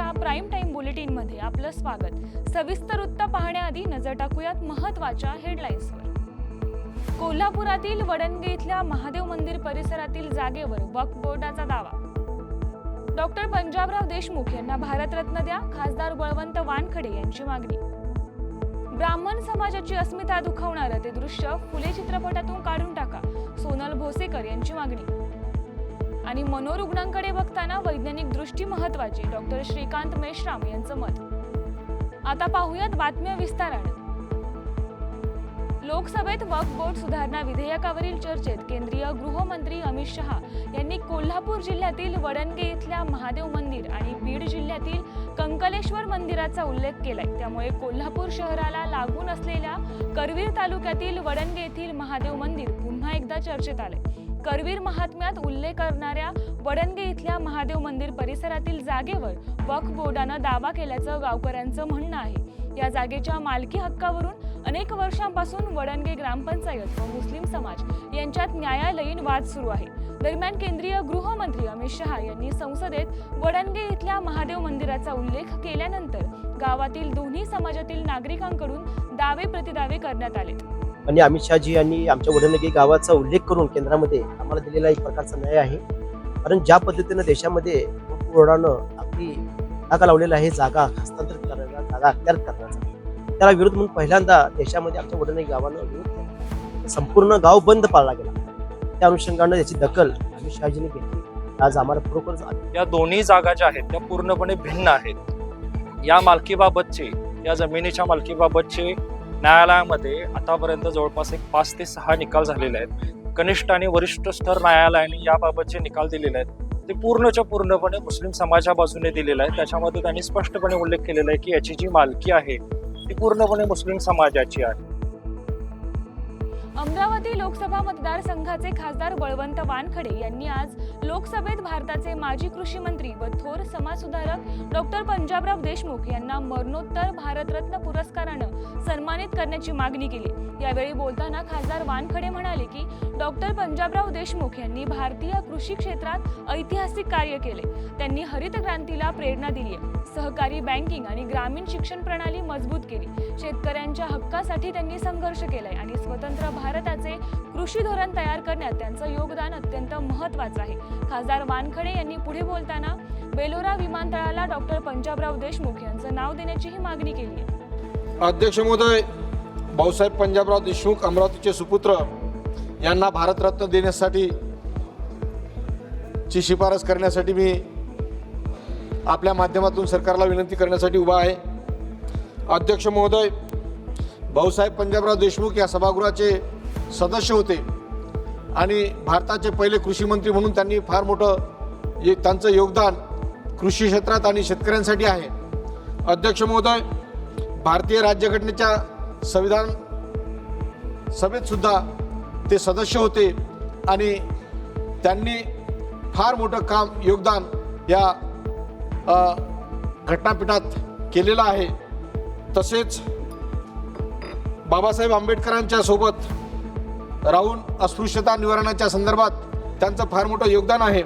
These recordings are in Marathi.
न्यूजच्या प्राईम टाइम बुलेटिनमध्ये आपलं स्वागत। सविस्तर वृत्त पाहण्याआधी नजर टाकूयात महत्त्वाच्या हेडलाईन्सवर। कोल्हापुरातील वडणगे इथल्या महादेव मंदिर परिसरातील जागेवर वक्फ बोर्डाचा दावा। डॉक्टर पंजाबराव देशमुख यांना भारतरत्न द्या, खासदार बळवंत वानखडे यांची मागणी। ब्राह्मण समाजाची अस्मिता दुखावणारं ते दृश्य फुले चित्रपटातून काढून टाका, सोनल भोसेकर यांची मागणी। आणि मनोरुग्णांकडे बघताना वैज्ञानिक दृष्टी महत्त्वाची, डॉक्टर श्रीकांत मेश्राम यांचं मत। आता पाहूयात बातम्या विस्ताराने। लोकसभेत वक्फ बोर्ड सुधारणा विधेयकावरील चर्चेत केंद्रीय गृहमंत्री अमित शहा यांनी कोल्हापूर जिल्ह्यातील वडणगे इथल्या महादेव मंदिर आणि बीड जिल्ह्यातील कंकलेश्वर मंदिराचा उल्लेख केलाय। त्यामुळे कोल्हापूर शहराला लागून असलेल्या करवीर तालुक्यातील वडणगे येथील महादेव मंदिर पुन्हा एकदा चर्चेत आले। करवीर महात्म्यात उल्लेख करणाऱ्या वडणगे इथल्या महादेव मंदिर परिसरातील जागेवर वक्फ बोर्डानं दावा केल्याचं गावकऱ्यांचं म्हणणं आहे। या जागेच्या मालकी हक्कावरून अनेक वर्षांपासून वडणगे ग्रामपंचायत व मुस्लिम समाज यांच्यात न्यायालयीन वाद सुरू आहे। दरम्यान केंद्रीय गृहमंत्री अमित शहा यांनी संसदेत वडणगे इथल्या महादेव मंदिराचा उल्लेख केल्यानंतर गावातील दोन्ही समाजातील नागरिकांकडून दावे प्रतिदावे करण्यात आले। आणि अमित शहाजी यांनी आमच्या वडणगे गावाचा उल्लेख करून केंद्रामध्ये आम्हाला दिलेला एक प्रकारचा न्याय आहे। कारण ज्या पद्धतीने देशामध्ये बोर्डानं आपली जागा लावलेला आहे, जागा हस्तांतरित करायला, जागा अखत्यार करण्याचा, त्याला विरोध म्हणून पहिल्यांदा देशामध्ये आमच्या वडणगे गावानं विरोध केला। संपूर्ण गाव बंद पाळला गेला। त्या अनुषंगाने याची दखल अमित शहाजींनी घेतली। आज आम्हाला खरोखरच या दोन्ही जागा ज्या आहेत त्या पूर्णपणे भिन्न आहेत। या मालकीबाबतचे, या जमिनीच्या मालकीबाबतचे न्यायालयामध्ये आतापर्यंत जवळपास 5 ते 6 निकाल झालेले आहेत। कनिष्ठ आणि वरिष्ठ स्तर न्यायालयाने याबाबतचे निकाल दिलेले आहेत ते पूर्णच्या पूर्णपणे मुस्लिम समाजाच्या बाजूने दिलेला आहे। त्याच्यामध्ये त्यांनी स्पष्टपणे उल्लेख केलेला आहे की याची जी मालकी आहे ती पूर्णपणे मुस्लिम समाजाची आहे। अमरावती लोकसभा मतदारसंघाचे खासदार बळवंत वानखडे यांनी आज लोकसभेत भारताचे माजी कृषी मंत्री व थोर समाजसुधारक डॉक्टर पंजाबराव देशमुख यांना मरणोत्तर भारतरत्न पुरस्कारानं सन्मानित करण्याची मागणी केली। यावेळी बोलताना खासदार वानखडे म्हणाले की डॉक्टर पंजाबराव देशमुख यांनी भारतीय कृषी क्षेत्रात ऐतिहासिक कार्य केले। त्यांनी हरित क्रांतीला प्रेरणा दिली आहे, सहकारी बँकिंग आणि ग्रामीण शिक्षण प्रणाली मजबूत केली, शेतकऱ्यांच्या हक्कासाठी त्यांनी संघर्ष केलाय आणि स्वतंत्र भारताचे कृषी धोरण तयार करण्यात त्यांचं योगदान अत्यंत महत्त्वाचं आहे। खासदार वानखडे यांनी पुढे बोलताना बेलोरा विमानतळाला डॉक्टर पंजाबराव देशमुख यांचं नाव देण्याचीही मागणी केली आहे। अध्यक्ष महोदय, भाऊसाहेब पंजाबराव देशमुख अमरावतीचे सुपुत्र यांना भारतरत्न देण्यासाठी ची शिफारस करण्यासाठी मी आपल्या माध्यमातून सरकारला विनंती करण्यासाठी उभा आहे। अध्यक्ष महोदय, भाऊसाहेब पंजाबराव देशमुख या सभागृहाचे सदस्य होते आणि भारताचे पहिले कृषी मंत्री म्हणून त्यांनी फार मोठं त्यांचं योगदान कृषी क्षेत्रात आणि शेतकऱ्यांसाठी आहे। अध्यक्ष महोदय, भारतीय राज्यघटनेच्या संविधान सभेत सुद्धा ते सदस्य होते आणि त्यांनी फार मोठं काम योगदान या घटनापीठात केलेलं आहे। तसेच बाबासाहेब आंबेडकरांच्या सोबत राहून अस्पृश्यता निवारणाच्या संदर्भात त्यांचं फार मोठं योगदान आहे।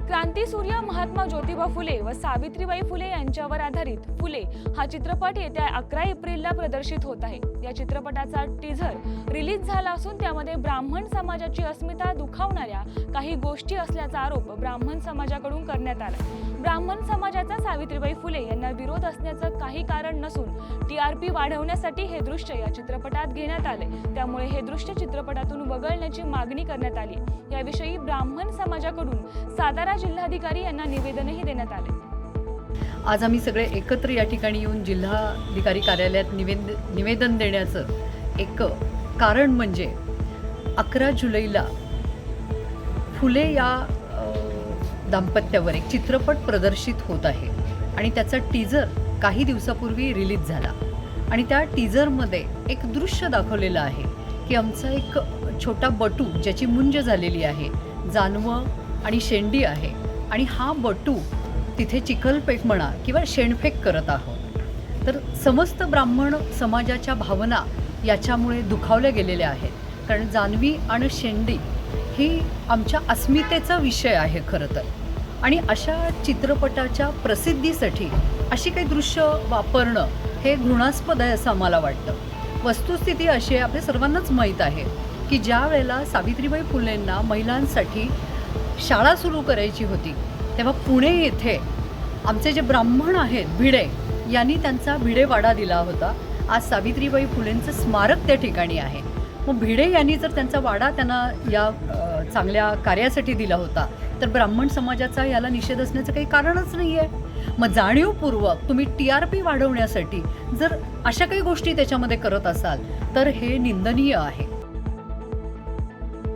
क्रांतीसूर्य महात्मा ज्योतिबा फुले व सावित्रीबाई फुले यांच्यावर आधारित फुले हा चित्रपट येत्या 11 एप्रिलला प्रदर्शित होत आहे। या चित्रपटाचा टीझर रिलीज झाला असून त्यामध्ये ब्राह्मण समाजाची अस्मिता दुखावणाऱ्या काही गोष्टी असल्याचा आरोप ब्राह्मण समाजाकडून करण्यात आला। ब्राह्मण समाजाचा सावित्रीबाई फुले यांना विरोध असण्याचं काही कारण नसून TRP वाढवण्यासाठी हे दृश्य या चित्रपटात घेण्यात आले। त्यामुळे हे दृश्य चित्रपटातून वगळण्याची मागणी करण्यात आली। याविषयी ब्राह्मण समाजाकडून सातारा जिल्हाधिकारी यांना निवेदनही देण्यात आले। आज आम्ही सगळे एकत्र या ठिकाणी येऊन जिल्हाधिकारी कार्यालयात निवेदन देण्याचं एक कारण म्हणजे 11 जुलैला फुले या दाम्पत्यावर एक चित्रपट प्रदर्शित होत आहे आणि त्याचा टीझर काही दिवसापूर्वी रिलीज झाला आणि त्या टीझरमध्ये एक दृश्य दाखवलेलं आहे की आमचा एक छोटा बटू ज्याची मुंज झालेली आहे, जानवं आणि शेंडी आहे आणि हा बटू तिथे चिखलपेट म्हणा किंवा शेणफेक करत आहोत। तर समस्त ब्राह्मण समाजाच्या भावना याच्यामुळे दुखावल्या गेलेल्या आहेत, कारण जानवी आणि शेंडी ही आमच्या अस्मितेचा विषय आहे खरं तर। आणि अशा चित्रपटाच्या प्रसिद्धीसाठी अशी काही दृश्य वापरणं हे घृणास्पद आहे असं आम्हाला वाटतं। वस्तुस्थिती अशी आहे, आपल्या सर्वांनाच माहीत आहे की ज्या वेळेला सावित्रीबाई फुलेंना महिलांसाठी शाळा सुरू करायची होती तेव्हा पुणे येथे आमचे जे ब्राह्मण आहेत भिडे यांनी त्यांचा भिडेवाडा दिला होता। आज सावित्रीबाई फुलेंचं स्मारक त्या ठिकाणी आहे। मग भिडे यांनी जर त्यांचा वाडा त्यांना या चांगल्या कार्यासाठी दिला होता तर ब्राह्मण समाजाचा याला निषेध असण्याचं काही कारणच नाही आहे। मग जाणीवपूर्वक तुम्ही TRP वाढवण्यासाठी जर अशा काही गोष्टी त्याच्यामध्ये करत असाल तर हे निंदनीय आहे।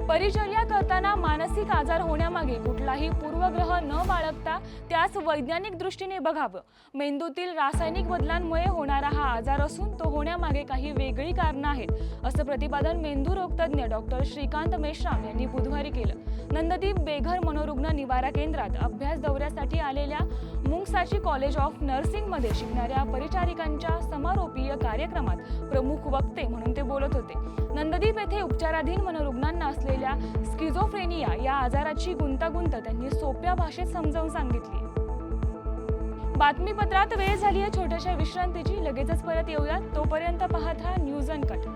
परिचर्या करताना मानसिक आजार होण्यामागे कुठलाही पूर्वग्रह न बाळगता त्यास वैज्ञानिक दृष्टीने बघावं। मेंदूतील रासायनिक बदलांमुळे होणारा हा आजार असून तो होण्यामागे काही वेगळी कारणं आहेत असं प्रतिपादन मेंदू रोग तज्ज्ञ डॉक्टर श्रीकांत मेश्राम यांनी बुधवारी केलं। नंददीप बेघर मनोरुग्ण निवारा केंद्रात अभ्यास दौऱ्यासाठी आलेल्या मुंगसाची कॉलेज ऑफ नर्सिंगमध्ये शिकणाऱ्या परिचारिकांच्या समारोपीय कार्यक्रमात प्रमुख वक्ते म्हणून ते बोलत होते। नंददीप येथे उपचाराधीन मनोरुग्णांना असलेल्या स्किझोफ्रेनिया या आजाराची गुंतागुंत त्यांनी सोप्या भाषेत समजावून सांगितली। बातमीपत्रात वेळ झाली आहे छोट्याशा विश्रांतीची, लगेचच परत येऊयात, तोपर्यंत पाहत राहा न्यूज अनकट।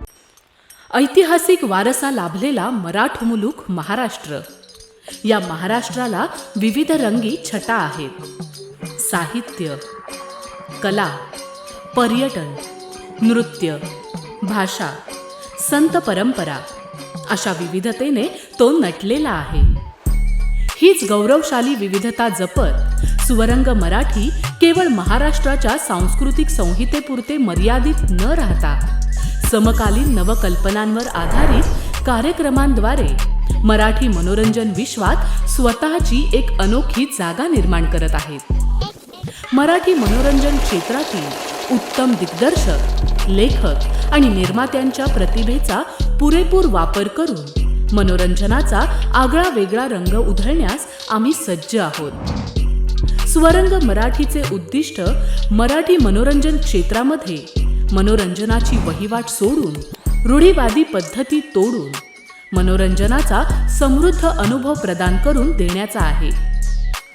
ऐतिहासिक वारसा लाभलेला मराठ मुलूक महाराष्ट्र। या महाराष्ट्राला विविध रंगी छटा आहेत। साहित्य, कला, पर्यटन, नृत्य, भाषा, संत परंपरा अशा विविधतेने तो नटलेला आहे। हीच गौरवशाली विविधता जपत सुवरंग मराठी केवळ महाराष्ट्राच्या सांस्कृतिक संहितेपुरते मर्यादित न राहता समकालीन नवकल्पनांवर आधारित कार्यक्रमांद्वारे मराठी मनोरंजन विश्वात स्वतःची एक अनोखी जागा निर्माण करत आहेत। मराठी मनोरंजन क्षेत्रातील उत्तम दिग्दर्शक, लेखक आणि निर्मात्यांच्या प्रतिभेचा पुरेपूर वापर करून मनोरंजनाचा आगळा वेगळा रंग उधळण्यास आम्ही सज्ज आहोत। स्वरंग मराठीचे उद्दिष्ट मराठी मनोरंजन क्षेत्रामध्ये मनोरंजनाची वहिवाट सोडून रूढीवादी पद्धती तोडून मनोरंजनाचा समृद्ध अनुभव प्रदान करून देण्याचा आहे।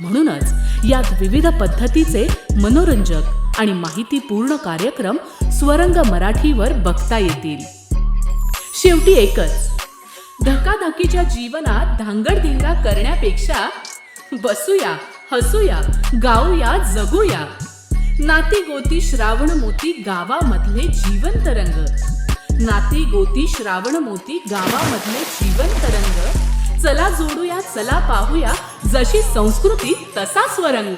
म्हणूनच यात विविध पद्धतीचे मनोरंजक आणि माहितीपूर्ण कार्यक्रम स्वरंग मराठीवर बघता येतील। शेवटी एकच, धकाधकीच्या जीवनात धांगडधिंगा करण्यापेक्षा बसूया, हसूया, गाऊया, जगूया। नाती गोती श्रावण मोती गावामधले जीवंत रंग, नाती गोती श्रावण मोती गावामधले जीवंत रंग। चला जोडूया, चला पाहूया, जशी संस्कृती तसा स्वरंग।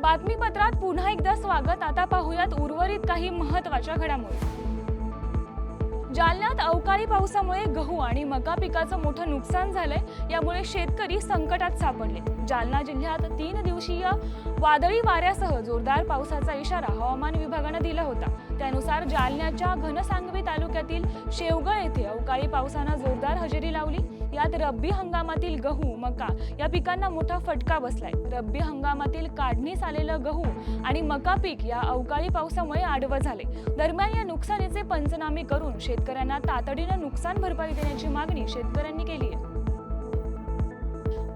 बातमीपत्रात पुन्हा एकदा स्वागत। आता पाहूयात उर्वरित काही महत्त्वाच्या घडामोडी। जालन्यात अवकाळी पावसामुळे गहू आणि मका पिकाचं मोठं नुकसान झालंय। यामुळे शेतकरी संकटात सापडले। जालना जिल्ह्यात 3 दिवसीय वादळी वाऱ्यासह जोरदार पावसाचा इशारा हवामान विभागानं दिला होता। त्यानुसार जालन्याच्या घनसांगवी तालुक्यातील शेवगळ येथे अवकाळी पावसानं जोरदार हजेरी लावली। यात रब्बी हंगामातील गहू, मका या पिकांना मोठा फटका बसलाय। रब्बी हंगामातील काढणीस आलेलं गहू आणि मका पीक या अवकाळी पावसामुळे आडवं झाले। दरम्यान या नुकसानीचे पंचनामे करून शेतकऱ्यांना तातडीनं नुकसान भरपाई देण्याची मागणी शेतकऱ्यांनी केली आहे।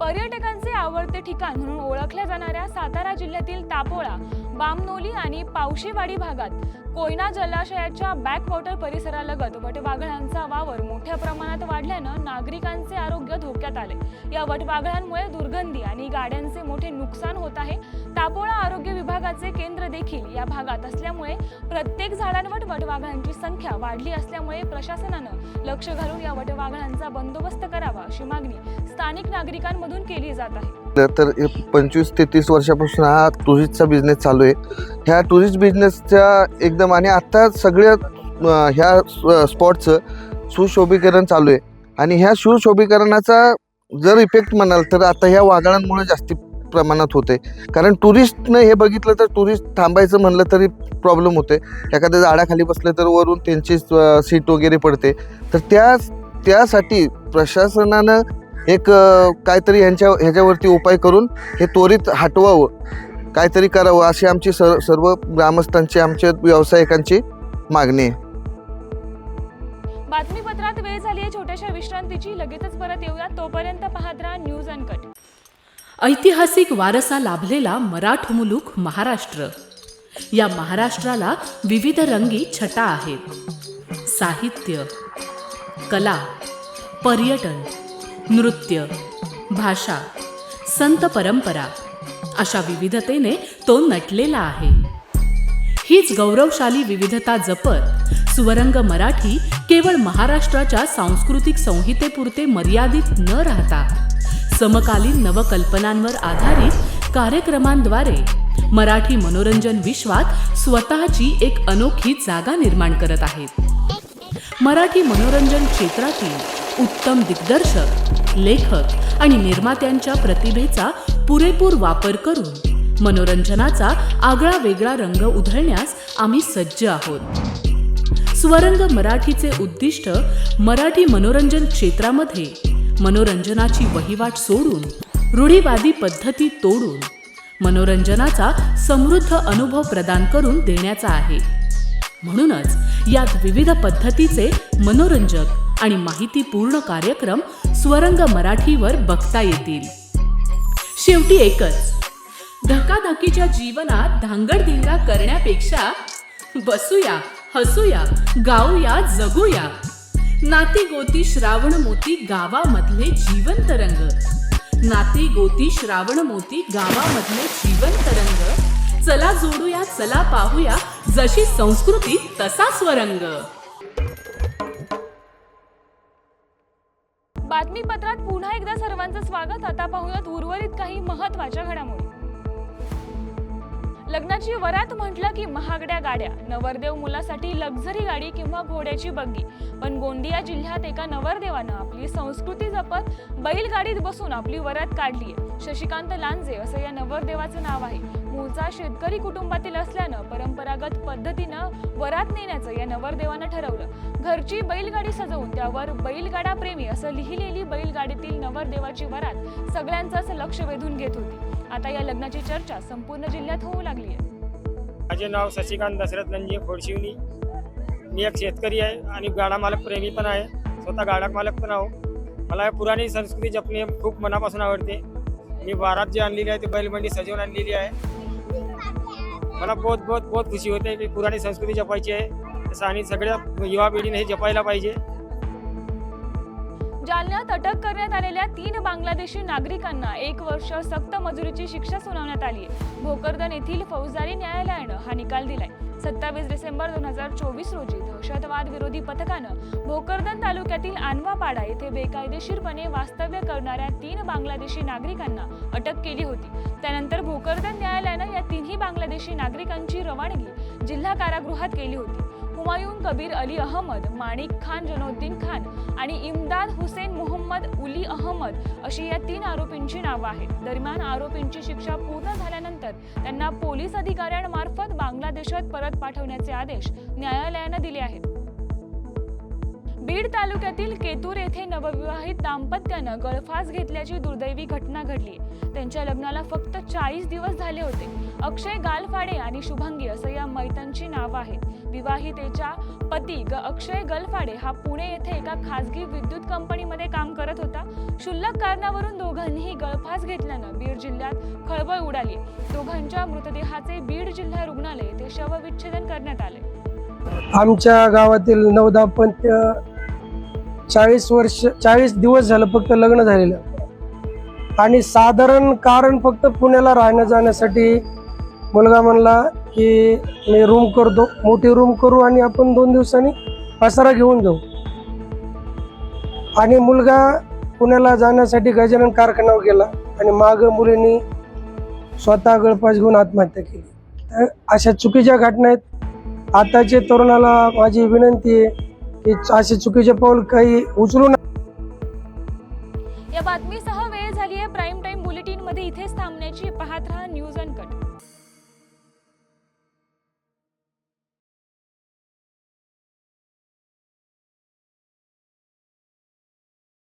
पर्यटकांचे आवडते ठिकाण म्हणून ओळखल्या जाणाऱ्या सातारा जिल्ह्यातील तापोळा, बामनोली आणि पावशीवाडी भागात कोयना जलाशयाच्या बॅकवॉटर परिसरालगत वटवाघळांचा वावर मोठ्या प्रमाणात वाढल्यानं नागरिकांचे आरोग्य धोक्यात आले। या वटवाघळांमुळे दुर्गंधी आणि गाड्यांचे मोठे नुकसान होत आहे। तापोळा आरोग्य विभागाचे केंद्र देखील या भागात असल्यामुळे प्रत्येक झाडांवर वटवाघळांची संख्या वाढली असल्यामुळे प्रशासनानं लक्ष घालून या वटवाघळांचा बंदोबस्त करावा अशी मागणी स्थानिक नागरिकांमधून केली जात आहे। तर 25 ते 30 वर्षापासून हा टुरिस्टचा बिझनेस चालू आहे। ह्या टुरिस्ट बिझनेसच्या एकदम आणि आता सगळ्या ह्या स्पॉटचं सुशोभीकरण चालू आहे आणि ह्या सुशोभीकरणाचा जर इफेक्ट म्हणाल तर आता ह्या वाघळांमुळे जास्ती प्रमाणात होते। कारण टुरिस्टनं हे बघितलं तर टुरिस्ट थांबायचं म्हणलं तरी प्रॉब्लेम होते। एखाद्या झाडाखाली बसलं तर वरून त्यांची सीट वगैरे पडते। तर त्यासाठी प्रशासनानं एक काहीतरी ह्याच्यावरती उपाय करून हे त्वरित हटवावं, काहीतरी करावं अशी आमची सर्व ग्रामस्थांची, आमच्या व्यावसायिकांची मागणी आहे। बातमीपत्रात वेळ झाली आहे छोट्याशा विश्रांतीची. लगेचच परत येऊया. तोपर्यंत पाहत राहा न्यूज अनकट. ऐतिहासिक वारसा लाभलेला मराठ मुलूक महाराष्ट्र. या महाराष्ट्राला विविध रंगी छटा आहेत. साहित्य, कला, पर्यटन, नृत्य, भाषा, संत परंपरा अशा विविधतेने तो नटलेला आहे. हीच गौरवशाली विविधता जपत स्वरंग मराठी केवळ महाराष्ट्राच्या सांस्कृतिक संहितेपुरते मर्यादित न राहता समकालीन नवकल्पनांवर आधारित कार्यक्रमांद्वारे मराठी मनोरंजन विश्वात स्वतःची एक अनोखी जागा निर्माण करत आहेत. मराठी मनोरंजन क्षेत्रातील उत्तम दिग्दर्शक, लेखक आणि निर्मात्यांच्या प्रतिभेचा पुरेपूर वापर करून मनोरंजनाचा आगळा वेगळा रंग उधळण्यास आम्ही सज्ज आहोत. स्वरंग मराठीचे उद्दिष्ट मराठी मनोरंजन क्षेत्रामध्ये मनोरंजनाची वहिवाट सोडून, रूढीवादी पद्धती तोडून मनोरंजनाचा समृद्ध अनुभव प्रदान करून देण्याचा आहे. म्हणूनच यात विविध पद्धतीचे मनोरंजक आणि माहितीपूर्ण कार्यक्रम स्वरंग मराठीवर बघता येतील. शेवटी एकच, धकाधकीच्या जीवनात धांगडधिंगा करण्यापेक्षा बसूया, हसूया, गाऊया, जगूया. नाती गोती श्रावण मोती गावामधले जिवंत रंग. नाती गोती श्रावण मोती गावामधले जिवंत रंग. चला जोडूया, चला पाहूया, जशी संस्कृती तसा स्वरंग. बातमीपत्रात पुन्हा एकदा सर्वांचं स्वागत. आता पाहूयात उर्वरित काही महत्त्वाच्या घडामोडी. लग्नाची वरात म्हटलं की महागड्या गाड्या, नवरदेव मुलासाठी लक्झरी गाडी किंवा घोड्याची बग्गी. पण गोंदिया जिल्ह्यात एका नवरदेवानं आपली संस्कृती जपत बैलगाडीत बसून आपली वरात काढली आहे. शशिकांत लांजे असं या नवरदेवाचं नाव आहे. मूळचा शेतकरी कुटुंबातील असल्यानं परंपरागत पद्धतीनं वरात नेण्याचं या नवरदेवानं ठरवलं. घरची बैलगाडी सजवून त्यावर बैलगाडा प्रेमी असं लिहिलेली बैलगाडीतील नवरदेवाची वरात सगळ्यांचंच लक्ष वेधून घेत होती. आता या लग्नाची चर्चा संपूर्ण जिल्ह्यात होऊ लागली आहे. माझे नाव शशिकांत दशरथ लंजे फोडशिवनी. मी एक शेतकरी आहे आणि गाडा मालक प्रेमी पण आहे. स्वतः गाडा मालक पण आहो. मला पुराणी संस्कृती जपणे खूप मनापासून आवडते. मी वारात जी आणलेली आहे ती बैलबंडी सजवून आणलेली आहे. मला बहुत खुशी होते की पुराणी संस्कृती जपायची आहे तसं आणि सगळ्या युवा पिढीने हे जपायला पाहिजे. जालन्यात अटक करण्यात आलेल्या 3 बांगलादेशी नागरिकांना 1 वर्ष सक्त मजुरीची शिक्षा सुनावण्यात आली आहे. भोकरदन येथील फौजदारी न्यायालयानं हा निकाल दिलाय. 27 डिसेंबर 2024 रोजी दहशतवाद विरोधी पथकानं भोकरदन तालुक्यातील आणवापाडा येथे बेकायदेशीरपणे वास्तव्य करणाऱ्या 3 बांगलादेशी नागरिकांना अटक केली होती. त्यानंतर भोकरदन न्यायालयानं या 3ही बांगलादेशी नागरिकांची रवानगी जिल्हा कारागृहात केली होती. हुमायून कबीर अली अहमद, माणिक खान जनोद्दीन खान आणि इम्दाद हुसेन मोहम्मद उली अहमद अशी या 3 आरोपींची नावं आहेत. दरम्यान आरोपींची शिक्षा पूर्ण झाल्यानंतर त्यांना पोलीस अधिकाऱ्यांमार्फत बांगलादेशात परत पाठवण्याचे आदेश न्यायालयानं दिले आहेत. बीड तालुक्यातील केतूर येथे नवविवाहित दाम्पत्यानं गळफास घेतल्याची दुर्दैवी घटना घडली. त्यांच्या लग्नाला फक्त 40 दिवस झाले होते. अक्षय गालफाडे आणि शुभांगी असं या मैतांची नावं आहेत. विवाहितेच्या पती अक्षय गलफाडे हा पुणे येथे एका खासगी विद्युत कंपनीमध्ये काम करत होता. क्षुल्लक कारणावरून दोघांनीही गळफास घेतल्यानं बीड जिल्ह्यात खळबळ उडाली. दोघांच्या मृतदेहाचे बीड जिल्हा रुग्णालय येथे शवविच्छेदन करण्यात आले. आमच्या गावातील 9 दाम्पत्य 40 दिवस झालं फक्त लग्न झालेलं आणि साधारण कारण फक्त पुण्याला राहण्या जाण्यासाठी मुलगा म्हणला की मी रूम करतो, मोठी रूम करू आणि आपण 2 दिवसांनी पसारा घेऊन जाऊ. आणि मुलगा पुण्याला जाण्यासाठी गजानन कारखान्यावर गेला आणि माग मुलींनी स्वतः गळफास घेऊन आत्महत्या केली. तर अशा चुकीच्या घटना आहेत. आताच्या तरुणाला माझी विनंती आहे की असे चुकीचे पाऊल काही उचलू नये. या बातमीसह वेळ झाली आहे प्राईम टाइम बुलेटिन मध्ये इथेच थांबण्याची. पाहत रहा न्यूज